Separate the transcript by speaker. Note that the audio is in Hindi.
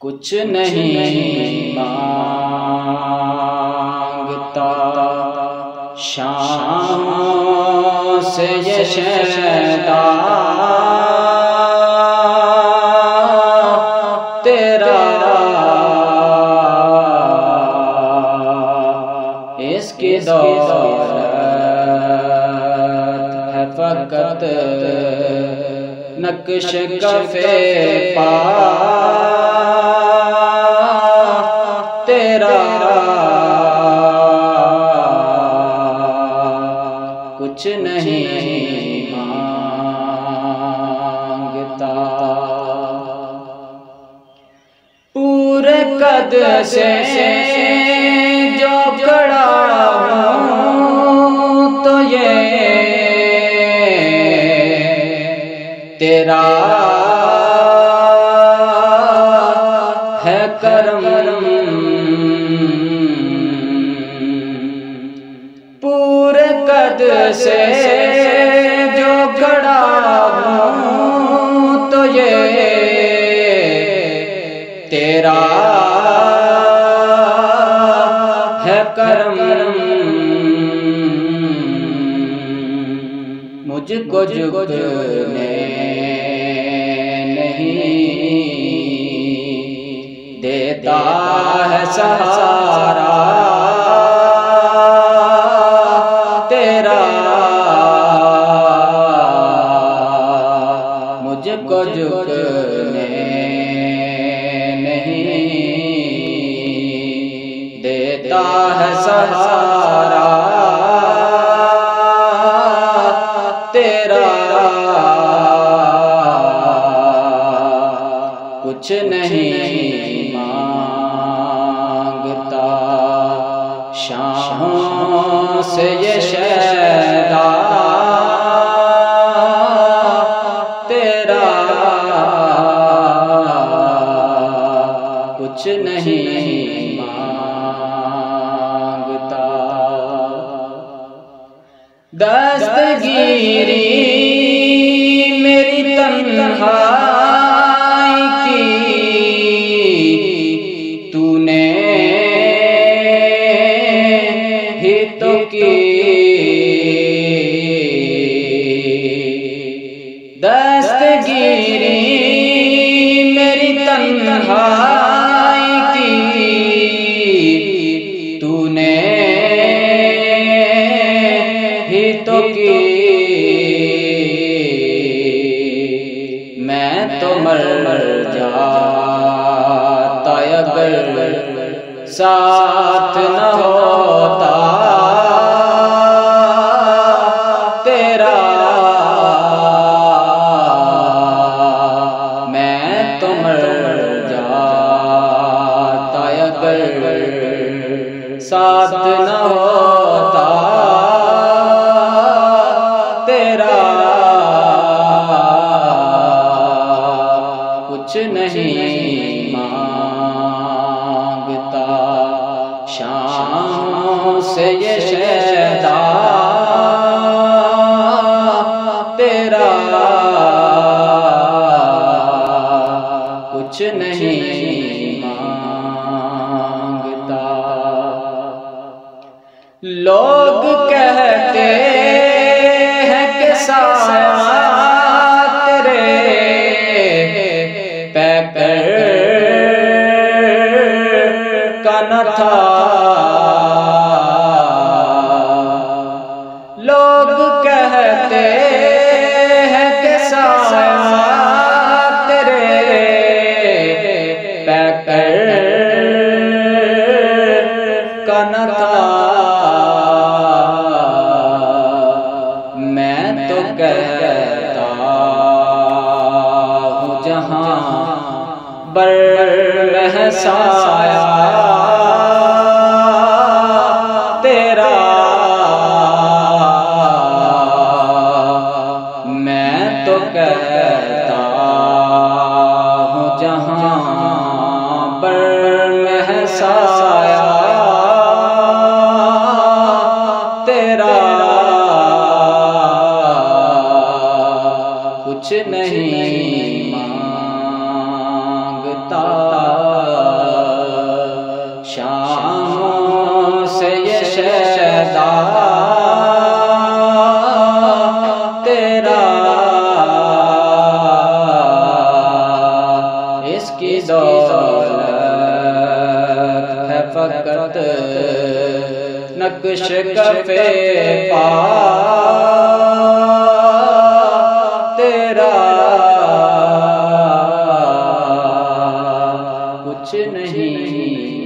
Speaker 1: कुछ नहीं मांगता शाम से ये शैदा तेरा इसकी दौलत है फकत नक्श कफे पा तेरा कुछ नहीं मांगता। पूरे कद से जो खड़ा हूँ तो ये तेरा है करम। पूरे कद से जो खड़ा हूँ तो ये तेरा है करम। मुझको झुकने नहीं देता है सहारा तेरा। मुझको झुकने नहीं देता है सहारा तेरा। कुछ नहीं मांगता शाम से ये शैदा तेरा। कुछ नहीं मांगता। दस्तगीरी मेरी तन्हाई की तूने ही तो की। दस्तगीरी मेरी तन्हाई की तूने ही तो की। मैं तो मर जाता अगर साथ न होता तेरा। मैं तो मर जाता अगर साथ न होता तेरा। कुछ नहीं मांगता शाम से ये शैदा तेरा। कुछ नहीं मांगता। लोग कहते हैं कि साया तेरे पैकर का न था। लोग कहते हैं कि साया तेरे पैकर का न था। मैं तो कहता हूँ जहाँ बर है साया तेरा। मैं तो कहता हूँ जहाँ बर है साया तेरा। कुछ नहीं मांगता। शैदा तेरा, इसकी दौलत है फकत नक्श कफे पा तेरा, कुछ नहीं